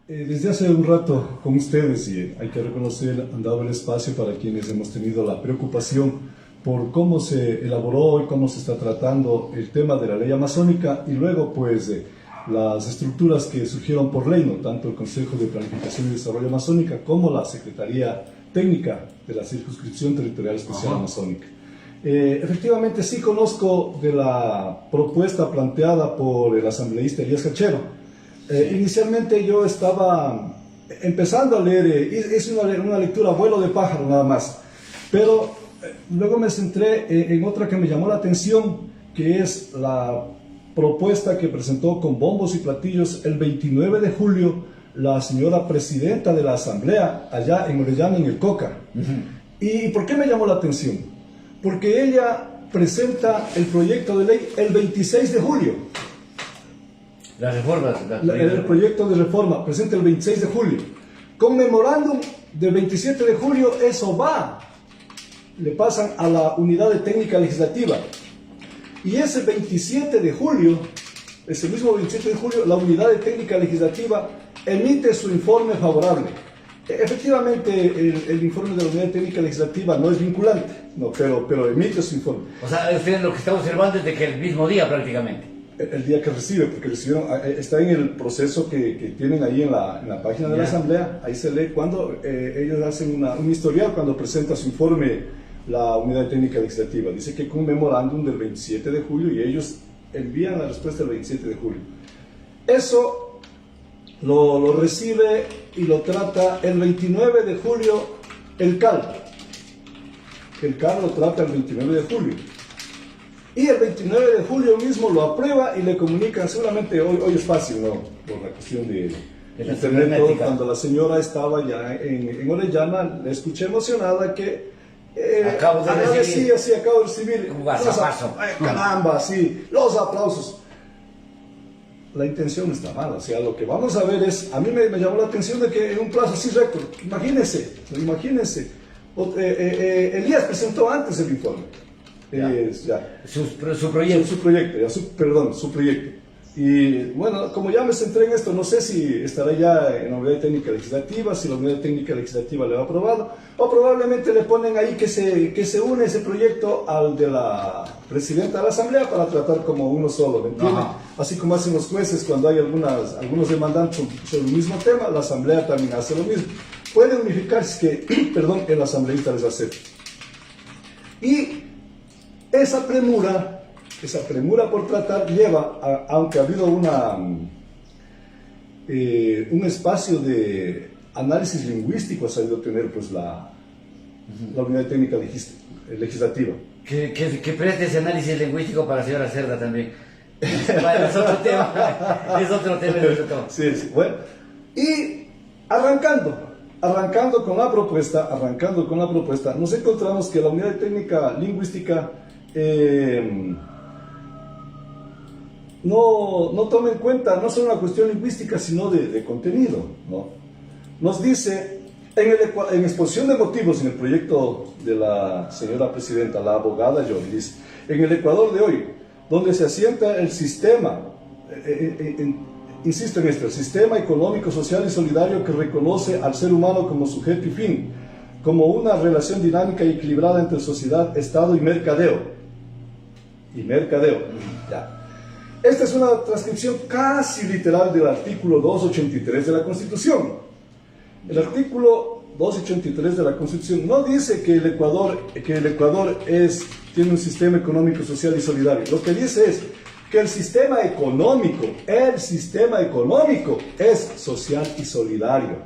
Desde hace un rato con ustedes, y hay que reconocer, han dado el espacio para quienes hemos tenido la preocupación por cómo se elaboró y cómo se está tratando el tema de la ley amazónica y luego pues las estructuras que surgieron por ley, ¿no? Tanto el Consejo de Planificación y Desarrollo Amazónica como la Secretaría Técnica de la Circunscripción Territorial Especial Amazónica. Efectivamente sí conozco de la propuesta planteada por el asambleísta Elías Cachero. Inicialmente yo estaba empezando a leer, hice una lectura a vuelo de pájaro nada más, pero luego me centré en otra que me llamó la atención, que es la propuesta que presentó con bombos y platillos el 29 de julio la señora presidenta de la Asamblea allá en Orellana, en el Coca. ¿Y por qué me llamó la atención? Porque ella presenta el proyecto de ley el 26 de julio. Las reformas. El proyecto de reforma presenta el 26 de julio. Con memorándum del 27 de julio, eso va. Le pasan a la unidad de técnica legislativa. Y ese 27 de julio, ese mismo 27 de julio, la unidad de técnica legislativa emite su informe favorable. Efectivamente, el informe de la unidad de técnica legislativa no es vinculante, no, pero emite su informe. O sea, usted lo que está observando es de que el mismo día prácticamente. El día que recibe, porque recibieron, está en el proceso que tienen ahí en la página de la Asamblea, ahí se lee cuando ellos hacen un historial cuando presenta su informe la unidad de técnica legislativa. Dice que con un memorándum del 27 de julio y ellos envían la respuesta el 27 de julio. Eso lo recibe y lo trata el 29 de julio el CAL. El CAL lo trata el 29 de julio. Y el 29 de julio mismo lo aprueba y le comunican, seguramente hoy es fácil, ¿no? Por la cuestión de internet, todo, cuando la señora estaba ya en Orellana, la escuché emocionada que acabo de recibir. Sí, acabo de recibir. Caramba, sí, los aplausos. La intención está mal, o sea, lo que vamos a ver es, a mí me llamó la atención de que en un plazo así récord, imagínense, Elías presentó antes el informe. Su proyecto. Su proyecto. Y bueno, como ya me centré en esto, no sé si estará ya en la unidad de técnica legislativa, si la unidad de técnica legislativa le ha aprobado, o probablemente le ponen ahí que se une ese proyecto al de la presidenta de la Asamblea para tratar como uno solo, ¿me entiende? Así como hacen los jueces cuando hay algunos demandantes sobre el mismo tema, la Asamblea también hace lo mismo. Puede unificarse que, el asambleísta les acepte. Y esa premura por tratar lleva, aunque ha habido un espacio de análisis lingüístico, ha sabido tener pues la unidad técnica legislativa. Que preste ese análisis lingüístico para la señora Cerda también. Bueno, es otro tema. Es otro tema. Sí, bueno. Y arrancando con la propuesta, nos encontramos que la unidad de técnica lingüística no toma en cuenta no solo una cuestión lingüística, sino de contenido, ¿no? Nos dice, en exposición de motivos en el proyecto de la señora presidenta, la abogada Jory, dice, en el Ecuador de hoy, donde se asienta el sistema, insisto en esto, el sistema económico, social y solidario que reconoce al ser humano como sujeto y fin, como una relación dinámica y equilibrada entre sociedad, Estado y mercadeo. Ya. Esta es una transcripción casi literal del artículo 283 de la Constitución. El artículo 283 de la Constitución no dice que el Ecuador tiene un sistema económico, social y solidario. Lo que dice es que el sistema económico es social y solidario.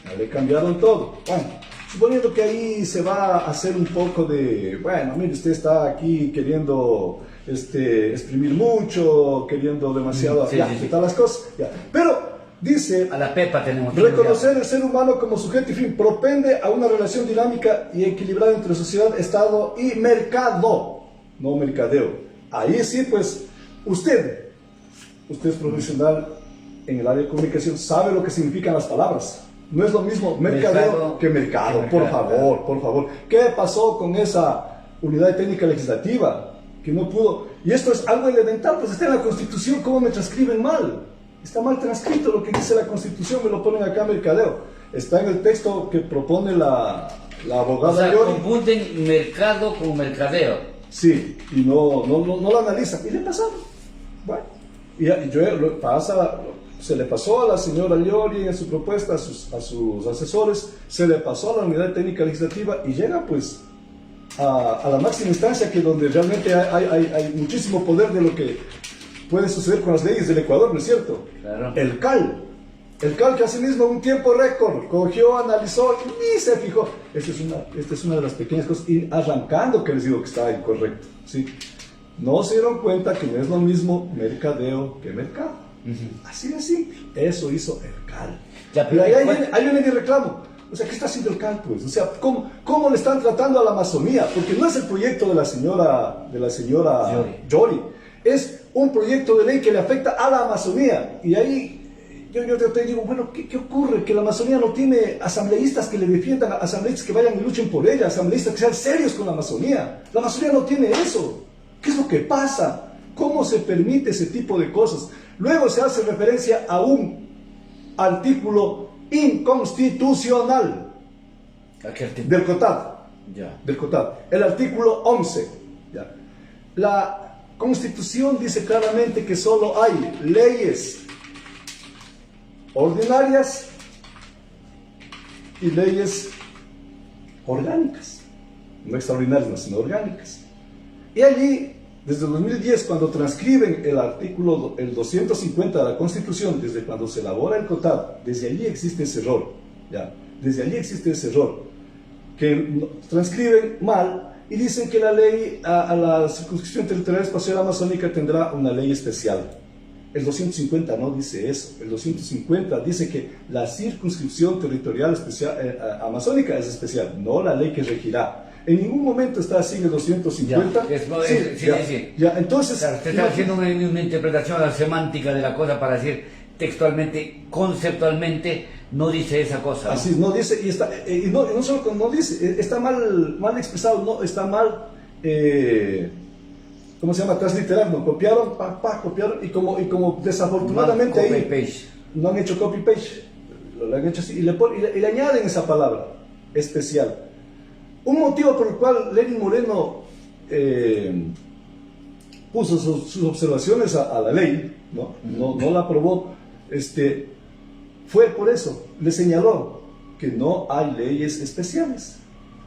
Ya le cambiaron todo. Bueno, suponiendo que ahí se va a hacer un poco de, bueno, mire, usted está aquí queriendo exprimir mucho, queriendo demasiado, ¿qué tal las cosas? Ya. Pero dice, a la pepa tenemos reconocer el ser humano como sujeto y fin, propende a una relación dinámica y equilibrada entre sociedad, Estado y mercado, no mercadeo. Ahí sí, pues, usted es profesional en el área de comunicación, sabe lo que significan las palabras. No es lo mismo mercadeo que mercado, por favor. ¿Qué pasó con esa unidad de técnica legislativa? Que no pudo, y esto es algo elemental, pues está en la Constitución, ¿cómo me transcriben mal? Está mal transcrito lo que dice la Constitución, me lo ponen acá mercadeo. Está en el texto que propone la abogada. O sea, Llori. confunden mercado con mercadeo. Sí, y no lo analizan. Y le pasaron. Bueno, se le pasó a la señora Llori en su propuesta, a sus asesores, se le pasó a la Unidad Técnica Legislativa y llega pues a la máxima instancia, que donde realmente hay muchísimo poder de lo que puede suceder con las leyes del Ecuador, ¿no es cierto? Claro. El CAL que asimismo en un tiempo récord cogió, analizó y se fijó. Esta es una de las pequeñas cosas, y arrancando que les digo que estaba incorrecto, ¿sí? No se dieron cuenta que no es lo mismo mercadeo que mercado. Así de simple. Eso hizo el CAL. Ya, pero ahí viene mi reclamo. O sea, ¿qué está haciendo el CAL, pues? O sea, ¿cómo le están tratando a la Amazonía? Porque no es el proyecto de la señora Llori. Es un proyecto de ley que le afecta a la Amazonía. Y ahí yo te digo, bueno, ¿qué ocurre? Que la Amazonía no tiene asambleístas que le defiendan, asambleístas que vayan y luchen por ella, asambleístas que sean serios con la Amazonía. La Amazonía no tiene eso. ¿Qué es lo que pasa? ¿Cómo se permite ese tipo de cosas? Luego se hace referencia a un artículo inconstitucional del COTAD. Ya. Del COTAD. El artículo 11. ¿Ya? La Constitución dice claramente que solo hay leyes ordinarias y leyes orgánicas. No extraordinarias, sino orgánicas. Y allí, desde 2010, cuando transcriben el 250 de la Constitución, desde cuando se elabora el COTAD, desde allí existe ese error, ¿ya? Desde allí existe ese error, que transcriben mal y dicen que la ley a la circunscripción territorial espacial amazónica tendrá una ley especial. El 250 no dice eso. El 250 dice que la circunscripción territorial amazónica es especial, no la ley que regirá. En ningún momento está así en el 250. Ya, entonces, claro, usted está haciendo una interpretación a la semántica de la cosa para decir textualmente, conceptualmente, no dice esa cosa. Así, no dice, y no solo no dice, está mal expresado, no, está mal, ¿cómo se llama? Transliterar, ¿no? Copiaron, copiaron, y como desafortunadamente ahí no han hecho copy-paste, lo han hecho así, y le añaden esa palabra, especial. Un motivo por el cual Lenin Moreno puso sus observaciones a la ley, no la aprobó, fue por eso, le señaló que no hay leyes especiales.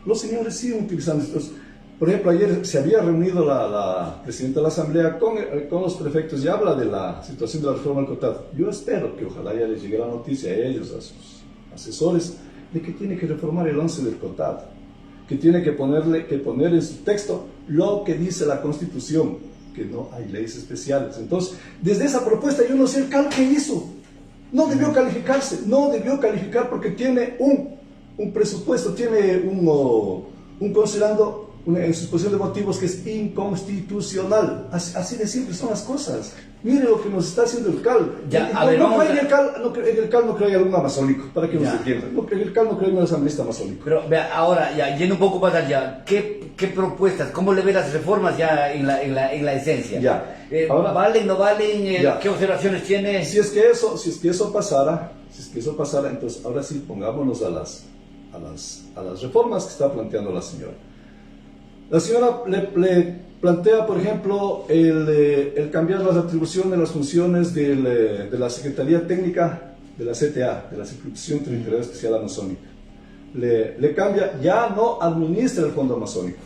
Los señores siguen utilizando estos. Por ejemplo, ayer se había reunido la presidenta de la Asamblea con los prefectos y habla de la situación de la reforma del COTAD. Yo espero que ojalá ya les llegue la noticia a ellos, a sus asesores, de que tiene que reformar el 11 del COTAD, que tiene que poner en su texto lo que dice la Constitución, que no hay leyes especiales. Entonces, desde esa propuesta yo no sé el CAL que hizo. No debió calificarse, no debió calificar porque tiene un presupuesto, tiene un considerando en su exposición de motivos que es inconstitucional. Así de simple son las cosas. Mire lo que nos está haciendo el CAL. En el CAL no cree algún amazónico, para que nos entiendan. En el CAL no cree un asambleísta amazónico. Pero vea, ahora, ya, yendo un poco más allá, ¿qué propuestas, cómo le ve las reformas ya en la esencia? Ya. Ahora, ¿valen, no valen? ¿Qué observaciones tiene? Si es que eso pasara, entonces ahora sí pongámonos a las reformas que está planteando la señora. La señora le plantea, por ejemplo, el cambiar las atribuciones, las funciones de la Secretaría Técnica de la CTA, de la Circunscripción Territorial Especial Amazónica. Le cambia, ya no administra el Fondo Amazónico,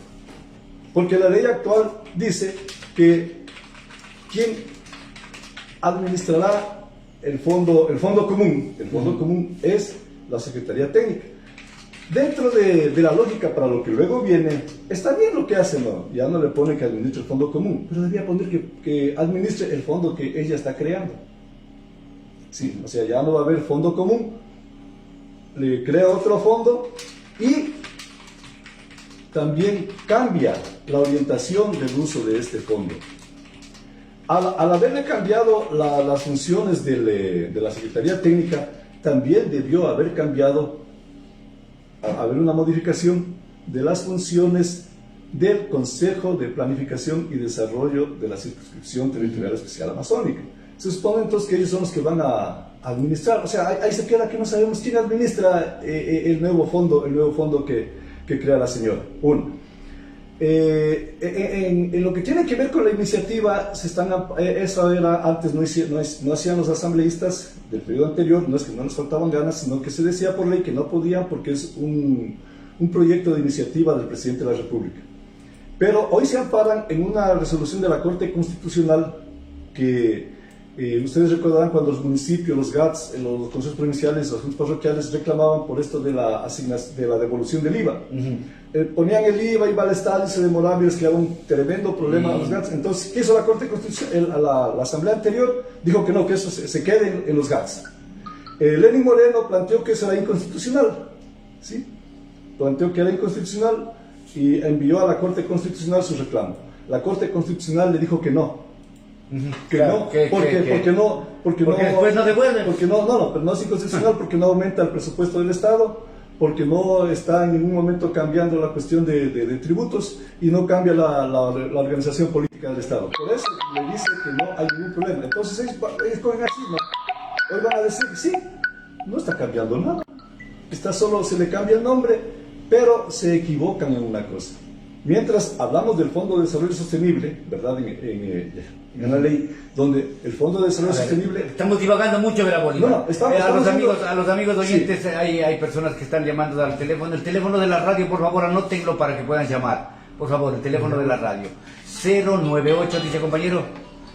porque la ley actual dice que quien administrará el fondo común es la Secretaría Técnica. Dentro de la lógica para lo que luego viene, está bien lo que hace, ¿no? Ya no le pone que administre el fondo común, pero debía poner que administre el fondo que ella está creando. Sí, o sea, ya no va a haber fondo común, le crea otro fondo y también cambia la orientación del uso de este fondo. Al haberle cambiado las funciones de la Secretaría Técnica, también debió haber cambiado, haber una modificación de las funciones del Consejo de Planificación y Desarrollo de la Circunscripción Territorial Especial Amazónica. Se supone entonces que ellos son los que van a administrar, o sea, ahí se queda que no sabemos quién administra el nuevo fondo que crea la señora. Uno. En lo que tiene que ver con la iniciativa, eso era antes, no hacían los asambleístas del periodo anterior, no es que no les faltaban ganas, sino que se decía por ley que no podían porque es un proyecto de iniciativa del presidente de la República. Pero hoy se amparan en una resolución de la Corte Constitucional que ustedes recordarán cuando los municipios, los GATS, los consejos provinciales, los juntas parroquiales reclamaban por esto de la devolución del IVA. Ponían el IVA, iba al Estado y se demoraba y les creaba un tremendo problema a los GATS. Entonces, ¿qué hizo la Corte Constitucional? La Asamblea anterior dijo que no, que eso se quede en los GATS. Lenín Moreno planteó que eso era inconstitucional, ¿sí? Planteó que era inconstitucional y envió a la Corte Constitucional su reclamo. La Corte Constitucional le dijo que no. Que claro, no, porque después no devuelven. Porque pero no es inconstitucional porque no aumenta el presupuesto del Estado, porque no está en ningún momento cambiando la cuestión de tributos y no cambia la organización política del Estado. Por eso le dice que no hay ningún problema. Entonces ellos cogen así, ¿no? Hoy van a decir, sí, no está cambiando nada. Solo se le cambia el nombre, pero se equivocan en una cosa. Mientras hablamos del Fondo de Desarrollo Sostenible, ¿verdad? En la ley, donde el Fondo de Desarrollo Sostenible... Estamos divagando mucho de la Bolívar. A los amigos oyentes, sí. hay personas que están llamando al teléfono. El teléfono de la radio, por favor, anótenlo para que puedan llamar. Por favor, el teléfono de la radio. 098, dice compañero.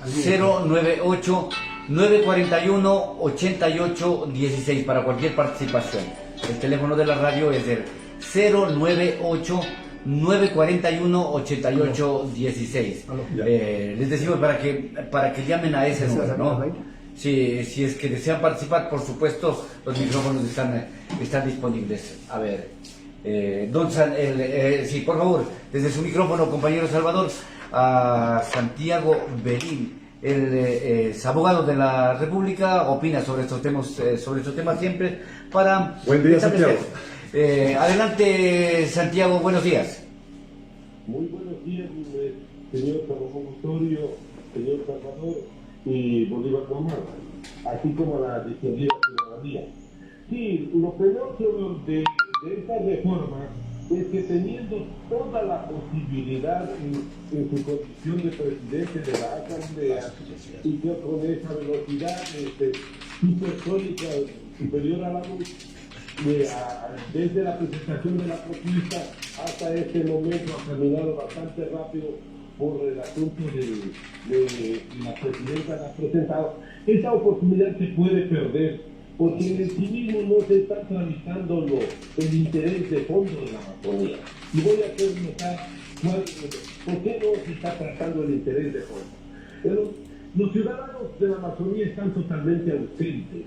098 941 8816 para cualquier participación. El teléfono de la radio es el 098 941-8816. Les decimos para que llamen a ese número, ¿no? Si es que desean participar, por supuesto, los micrófonos están disponibles. A ver, sí, por favor, desde su micrófono, compañero Salvador, a Santiago Belín. Él es abogado de la República, opina sobre estos temas siempre para... Buen día, Santiago. Adelante, Santiago, buenos días. Muy buenos días, señor Salomón Osorio, señor Salvador y Bolívar Román, así como la distinguida ciudadanía. Sí, lo peor de esta reforma es que teniendo toda la posibilidad en su condición de presidente de la Asamblea y que con esa velocidad supersónica superior a la luz, desde la presentación de la propuesta hasta este momento ha caminado bastante rápido por el asunto de la presidenta la ha presentado. Esta oportunidad se puede perder porque en el cinismo no se está tramitando el interés de fondo de la Amazonía. Y voy a hacer notar por qué no se está tratando el interés de fondo. Pero los ciudadanos de la Amazonía están totalmente ausentes.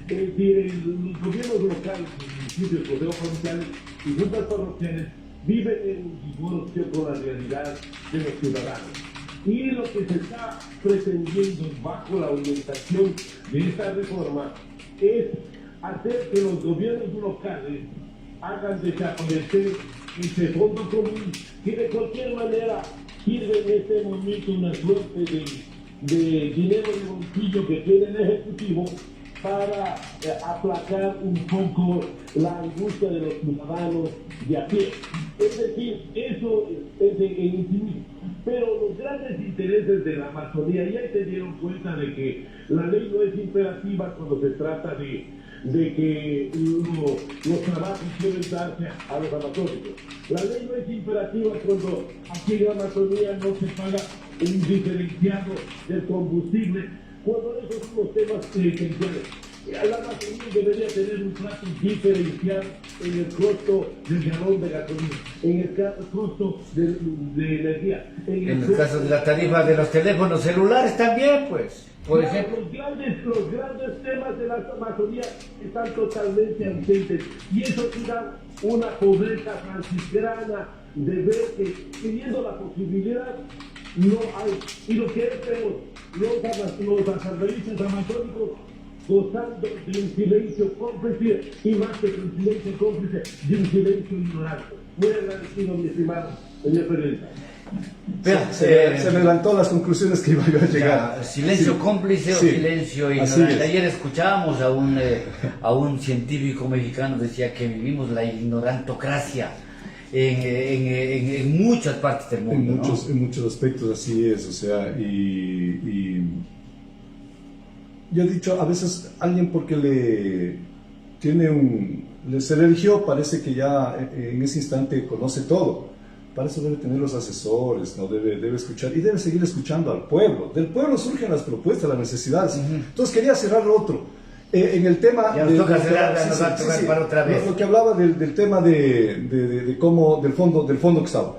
Es decir, los gobiernos locales, los municipios, consejos provinciales y juntas parroquiales viven en un divorcio con la realidad de los ciudadanos. Y lo que se está pretendiendo bajo la orientación de esta reforma es hacer que los gobiernos locales hagan desaparecer ese fondo común que de cualquier manera sirve en este momento una suerte de dinero de bolsillo que tiene el Ejecutivo para aplacar un poco la angustia de los ciudadanos de a pie. Es decir, eso es en sí mismo. Pero los grandes intereses de la Amazonía ya se dieron cuenta de que la ley no es imperativa cuando se trata de que los trabajos deben darse a los amazónicos. La ley no es imperativa cuando aquí en la Amazonía no se paga un diferenciado del combustible, cuando esos son los temas esenciales. La Amazonía debería tener un trato diferencial en el costo del galón de gasolina, en el costo de energía. En el caso de la tarifa de los teléfonos celulares también, pues, por ejemplo. Los grandes temas de la Amazonía están totalmente ausentes y eso tira una pobreza franciscana de ver que teniendo la posibilidad no hay. Y lo que es peor, los asambleístas amazónicos gozando de un silencio cómplice y más que un silencio cómplice, de un silencio ignorante. Muy agradecido, mi estimado señor periodista. Pero, se me adelantó las conclusiones que iba yo a llegar. Silencio Sí. cómplice o Sí. silencio Así ignorante. es. Ayer escuchábamos a un científico mexicano, decía que vivimos la ignorantocracia en muchas partes del mundo. En muchos aspectos así es, o sea, y yo he dicho, a veces alguien porque se le eligió, parece que ya en ese instante conoce todo. Para eso debe tener los asesores, ¿no? Debe escuchar y debe seguir escuchando al pueblo. Del pueblo surgen las propuestas, las necesidades. Entonces quería cerrar lo otro. En el tema... Ya nos toca cerrar, nos va a tocar para otra vez. Lo que hablaba del tema de cómo, del fondo que estaba.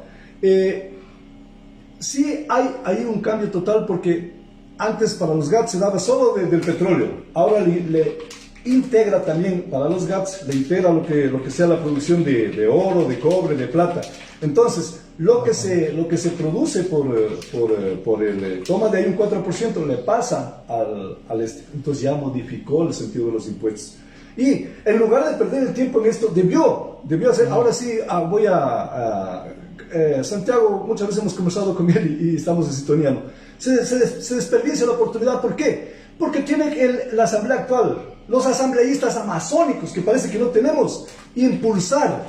Sí hay un cambio total porque antes para los GATS se daba solo del petróleo. Ahora le integra también para los GATS, le integra lo que sea la producción de oro, de cobre, de plata. Entonces, lo que se produce por el toma de ahí un 4% le pasa al este. Entonces ya modificó el sentido de los impuestos. Y en lugar de perder el tiempo en esto, debió hacer, ahora sí voy a Santiago, muchas veces hemos conversado con él y estamos en sintonía, ¿no? Se desperdicia la oportunidad, ¿por qué? Porque tiene la asamblea actual, los asambleístas amazónicos, que parece que no tenemos, impulsar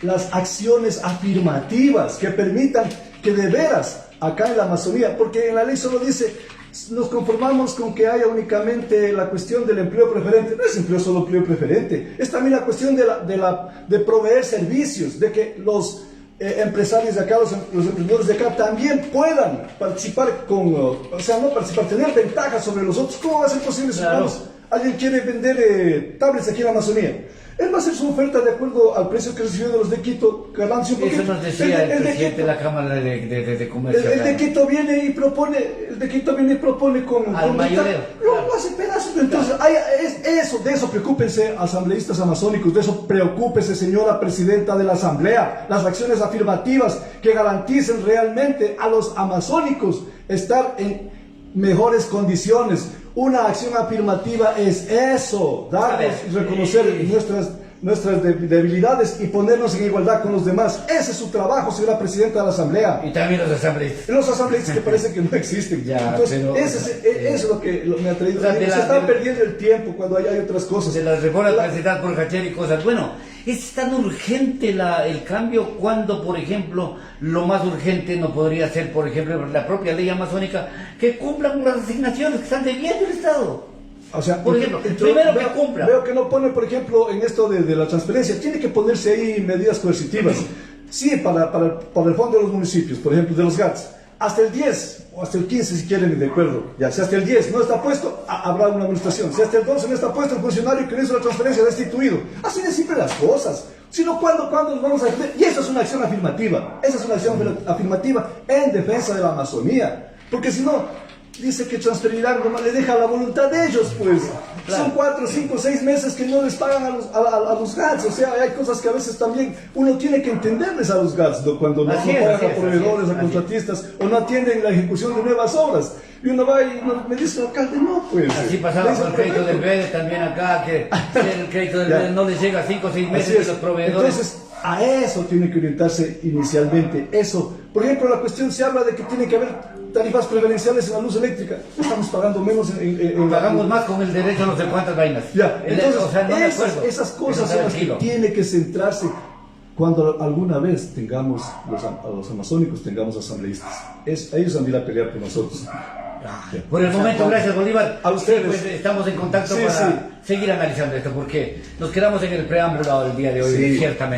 las acciones afirmativas que permitan que de veras acá en la Amazonía, porque en la ley solo dice, nos conformamos con que haya únicamente la cuestión del empleo preferente. No es solo empleo preferente, es también la cuestión de proveer servicios, de que los empresarios de acá, los emprendedores de acá también puedan participar tener ventajas sobre los otros. ¿Cómo va a ser posible si alguien quiere vender tablets aquí en la Amazonía? Él va a hacer su oferta de acuerdo al precio que recibió de los de Quito, Galancio. Eso nos decía el presidente de la Cámara de Comercio. El de Quito viene y propone con mayoreo. Lo hace pedazos. Entonces, de eso preocúpense, asambleístas amazónicos, de eso preocúpese, señora presidenta de la Asamblea, las acciones afirmativas que garanticen realmente a los amazónicos estar en mejores condiciones. Una acción afirmativa es eso, darnos y reconocer nuestras debilidades y ponernos en igualdad con los demás. Ese es su trabajo, señora presidenta de la Asamblea. Y también los asambleístas. Los asambleístas que parece que no existen. Ya, entonces, pero, eso es lo que me ha traído. O sea, se está perdiendo el tiempo cuando hay otras cosas. De las reformas presentadas por Hacheri y cosas. Bueno, es tan urgente el cambio cuando, por ejemplo, lo más urgente no podría ser, por ejemplo, la propia ley amazónica, que cumplan con las asignaciones que están debiendo el Estado. O sea, por ejemplo, primero que cumpla. Veo que no pone, por ejemplo, en esto de la transferencia, tiene que ponerse ahí medidas coercitivas. Sí, para el fondo de los municipios, por ejemplo, de los GATS, hasta el 10 o hasta el 15 si quieren, de acuerdo. Ya, si hasta el 10 no está puesto, habrá una administración. Si hasta el 12 no está puesto, el funcionario que hizo la transferencia destituido. Así de simple las cosas. Sino ¿cuándo nos vamos a defender? Y eso es una acción afirmativa. Esa es una acción afirmativa en defensa de la Amazonía. Porque si no, dice que transferirán, nomás le deja la voluntad de ellos, pues. Claro. Son 4, 5, 6 meses que no les pagan a los GATS. O sea, hay cosas que a veces también uno tiene que entenderles a los GATS, ¿no? Cuando no pagan a proveedores, a contratistas, o no atienden la ejecución de nuevas obras. Y uno va y me dice el alcalde, no, pues. Así pasaba con el crédito del BED también acá, que el crédito del BED no les llega a 5 o 6 meses de los proveedores. Entonces, a eso tiene que orientarse inicialmente. Eso. Por ejemplo, la cuestión se habla de que tiene que haber tarifas preferenciales en la luz eléctrica. Estamos pagando menos pagamos más con el derecho a no sé cuántas vainas. Ya, entonces, o sea, no esas cosas son las que tiene que centrarse cuando alguna vez tengamos a los amazónicos, tengamos asambleístas. Ellos han de ir a pelear por nosotros. Por el momento, gracias Bolívar. A ustedes. Sí, pues, estamos en contacto para seguir analizando esto, porque nos quedamos en el preámbulo del día de hoy, ciertamente.